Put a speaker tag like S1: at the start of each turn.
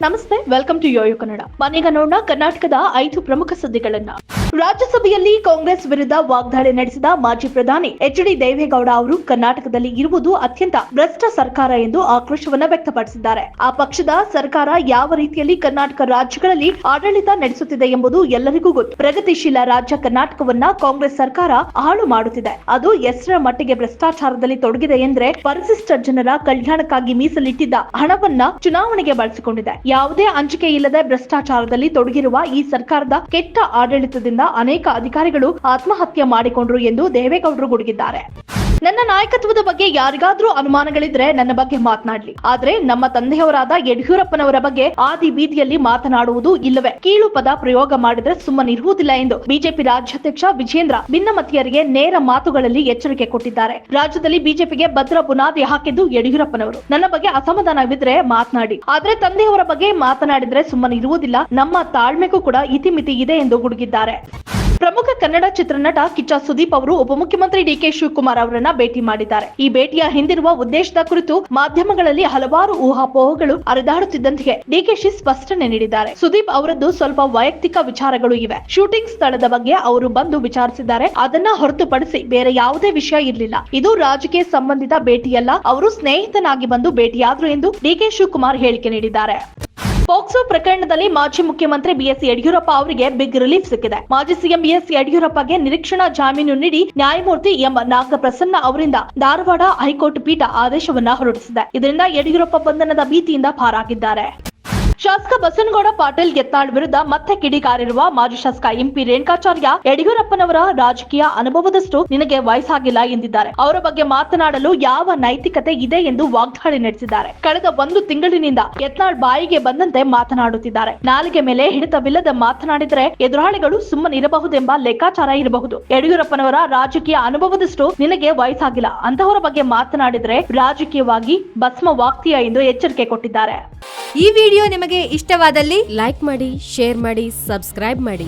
S1: ನಮಸ್ತೆ, welcome to Yoyo Kannada. ಮನೆಗ ನೋಡೋಣ ಕರ್ನಾಟಕದ 5 ಪ್ರಮುಖ ಸುದ್ದಿಗಳನ್ನ. ರಾಜ್ಯಸಭೆಯಲ್ಲಿ ಕಾಂಗ್ರೆಸ್ ವಿರುದ್ಧ ವಾಗ್ದಾಳಿ ನಡೆಸಿದ ಮಾಜಿ ಪ್ರಧಾನಿ ಎಚ್.ಡಿ. ದೇವೇಗೌಡ ಅವರು ಕರ್ನಾಟಕದಲ್ಲಿ ಇರುವುದು ಅತ್ಯಂತ ಭ್ರಷ್ಟ ಸರ್ಕಾರ ಎಂದು ಆಕ್ರೋಶವನ್ನ ವ್ಯಕ್ತಪಡಿಸಿದ್ದಾರೆ. ಆ ಪಕ್ಷದ ಸರ್ಕಾರ ಯಾವ ರೀತಿಯಲ್ಲಿ ಕರ್ನಾಟಕ ರಾಜ್ಯಗಳಲ್ಲಿ ಆಡಳಿತ ನಡೆಸುತ್ತಿದೆ ಎಂಬುದು ಎಲ್ಲರಿಗೂ ಗೊತ್ತು. ಪ್ರಗತಿಶೀಲ ರಾಜ್ಯ ಕರ್ನಾಟಕವನ್ನ ಕಾಂಗ್ರೆಸ್ ಸರ್ಕಾರ ಹಾಳು ಮಾಡುತ್ತಿದೆ. ಅದು ಎಷ್ಟರ ಮಟ್ಟಿಗೆ ಭ್ರಷ್ಟಾಚಾರದಲ್ಲಿ ತೊಡಗಿದೆ ಎಂದ್ರೆ ಪರಿಶಿಷ್ಟ ಜನರ ಕಲ್ಯಾಣಕ್ಕಾಗಿ ಮೀಸಲಿಟ್ಟಿದ್ದ ಹಣವನ್ನ ಚುನಾವಣೆಗೆ ಬಳಸಿಕೊಂಡಿದೆ. ಯಾವುದೇ ಅಂಜಿಕೆ ಇಲ್ಲದೆ ಭ್ರಷ್ಟಾಚಾರದಲ್ಲಿ ತೊಡಗಿರುವ ಈ ಸರ್ಕಾರದ ಕೆಟ್ಟ ಆಡಳಿತದಿಂದ ಅನೇಕ ಅಧಿಕಾರಿಗಳು ಆತ್ಮಹತ್ಯೆ ಮಾಡಿಕೊಂಡ್ರು ಎಂದು ದೇವೇಗೌಡರು ಗುಡುಗಿದ್ದಾರೆ. ನನ್ನ ನಾಯಕತ್ವದ ಬಗ್ಗೆ ಯಾರಿಗಾದ್ರೂ ಅನುಮಾನಗಳಿದ್ರೆ ನನ್ನ ಬಗ್ಗೆ ಮಾತನಾಡ್ಲಿ. ಆದ್ರೆ ನಮ್ಮ ತಂದೆಯವರಾದ ಯಡಿಯೂರಪ್ಪನವರ ಬಗ್ಗೆ ಆದಿ ಬೀದಿಯಲ್ಲಿ ಮಾತನಾಡುವುದು ಇಲ್ಲವೇ ಕೀಳು ಪದ ಪ್ರಯೋಗ ಮಾಡಿದ್ರೆ ಸುಮ್ಮನಿರುವುದಿಲ್ಲ ಎಂದು ಬಿಜೆಪಿ ರಾಜ್ಯಾಧ್ಯಕ್ಷ ವಿಜೇಂದ್ರ ಭಿನ್ನಮತೀಯರಿಗೆ ನೇರ ಮಾತುಗಳಲ್ಲಿ ಎಚ್ಚರಿಕೆ ಕೊಟ್ಟಿದ್ದಾರೆ. ರಾಜ್ಯದಲ್ಲಿ ಬಿಜೆಪಿಗೆ ಭದ್ರ ಬುನಾದಿ ಹಾಕಿದ್ದು ಯಡಿಯೂರಪ್ಪನವರು. ನನ್ನ ಬಗ್ಗೆ ಅಸಮಾಧಾನವಿದ್ರೆ ಮಾತನಾಡಿ, ಆದ್ರೆ ತಂದೆಯವರ ಬಗ್ಗೆ ಮಾತನಾಡಿದ್ರೆ ಸುಮ್ಮನಿರುವುದಿಲ್ಲ. ನಮ್ಮ ತಾಳ್ಮೆಗೂ ಕೂಡ ಇತಿಮಿತಿ ಇದೆ ಎಂದು ಗುಡುಗಿದ್ದಾರೆ. ಪ್ರಮುಖ ಕನ್ನಡ ಚಿತ್ರನಟ ಕಿಚ್ಚ ಸುದೀಪ್ ಅವರು ಉಪಮುಖ್ಯಮಂತ್ರಿ ಡಿ.ಕೆ. ಶಿವಕುಮಾರ್ ಅವರನ್ನ ಭೇಟಿ ಮಾಡಿದ್ದಾರೆ. ಈ ಭೇಟಿಯ ಹಿಂದಿರುವ ಉದ್ದೇಶದ ಕುರಿತು ಮಾಧ್ಯಮಗಳಲ್ಲಿ ಹಲವಾರು ಊಹಾಪೋಹಗಳು ಹರಿದಾಡುತ್ತಿದ್ದಂತೆಯೇ ಡಿಕೆಶಿ ಸ್ಪಷ್ಟನೆ ನೀಡಿದ್ದಾರೆ. ಸುದೀಪ್ ಅವರದ್ದು ಸ್ವಲ್ಪ ವೈಯಕ್ತಿಕ ವಿಚಾರಗಳು ಇವೆ. ಶೂಟಿಂಗ್ ಸ್ಥಳದ ಬಗ್ಗೆ ಅವರು ಬಂದು ವಿಚಾರಿಸಿದ್ದಾರೆ. ಅದನ್ನ ಹೊರತುಪಡಿಸಿ ಬೇರೆ ಯಾವುದೇ ವಿಷಯ ಇರಲಿಲ್ಲ. ಇದು ರಾಜಕೀಯ ಸಂಬಂಧಿತ ಭೇಟಿಯಲ್ಲ. ಅವರು ಸ್ನೇಹಿತನಾಗಿ ಬಂದು ಭೇಟಿಯಾದ್ರು ಎಂದು ಡಿ.ಕೆ. ಶಿವಕುಮಾರ್ ಹೇಳಿಕೆ ನೀಡಿದ್ದಾರೆ. ಪೋಕ್ಸೋ ಪ್ರಕರಣದಲ್ಲಿ ಮಾಜಿ ಮುಖ್ಯಮಂತ್ರಿ ಬಿಎಸ್ ಯಡಿಯೂರಪ್ಪ ಅವರಿಗೆ ಬಿಗ್ ರಿಲೀಫ್ ಸಿಕ್ಕಿದೆ. ಮಾಜಿ ಸಿಎಂ ಬಿಎಸ್ ಯಡಿಯೂರಪ್ಪಗೆ ನಿರೀಕ್ಷಣಾ ಜಾಮೀನು ನೀಡಿ ನ್ಯಾಯಮೂರ್ತಿ ಎಂ ನಾಗಪ್ರಸನ್ನ ಅವರಿಂದ ಧಾರವಾಡ ಹೈಕೋರ್ಟ್ ಪೀಠ ಆದೇಶವನ್ನ ಹೊರಡಿಸಿದೆ. ಇದರಿಂದ ಯಡಿಯೂರಪ್ಪ ಬಂಧನದ ಭೀತಿಯಿಂದ ಪಾರಾಗಿದ್ದಾರೆ. ಶಾಸಕ ಬಸನಗೌಡ ಪಾಟೀಲ್ ಯತ್ನಾಳ್ ವಿರುದ್ಧ ಮತ್ತೆ ಕಿಡಿಕಾರಿರುವ ಮಾಜಿ ಶಾಸಕ ಎಂಪಿ ರೇಣುಕಾಚಾರ್ಯ ಯಡಿಯೂರಪ್ಪನವರ ರಾಜಕೀಯ ಅನುಭವದಷ್ಟು ನಿನಗೆ ವಯಸ್ಸಾಗಿಲ್ಲ ಎಂದಿದ್ದಾರೆ. ಅವರ ಬಗ್ಗೆ ಮಾತನಾಡಲು ಯಾವ ನೈತಿಕತೆ ಇದೆ ಎಂದು ವಾಗ್ದಾಳಿ ನಡೆಸಿದ್ದಾರೆ. ಕಳೆದ 1 ತಿಂಗಳಿನಿಂದ ಯತ್ನಾಳ್ ಬಾಯಿಗೆ ಬಂದಂತೆ ಮಾತನಾಡುತ್ತಿದ್ದಾರೆ. ನಾಲಿಗೆ ಮೇಲೆ ಹಿಡಿತವಿಲ್ಲದೆ ಮಾತನಾಡಿದರೆ ಎದುರಾಳಿಗಳು ಸುಮ್ಮನಿರಬಹುದೆಂಬ ಲೆಕ್ಕಾಚಾರ ಇರಬಹುದು. ಯಡಿಯೂರಪ್ಪನವರ ರಾಜಕೀಯ ಅನುಭವದಷ್ಟು ನಿನಗೆ ವಯಸ್ಸಾಗಿಲ್ಲ. ಅಂತಹವರ ಬಗ್ಗೆ ಮಾತನಾಡಿದರೆ ರಾಜಕೀಯವಾಗಿ ಭಸ್ಮವಾಗ್ತೀಯ ಎಂದು ಎಚ್ಚರಿಕೆ ಕೊಟ್ಟಿದ್ದಾರೆ.
S2: ಈ ವಿಡಿಯೋ ನಿಮಗೆ ಇಷ್ಟವಾದಲ್ಲಿ ಲೈಕ್ ಮಾಡಿ, ಶೇರ್ ಮಾಡಿ, ಸಬ್ಸ್ಕ್ರೈಬ್ ಮಾಡಿ.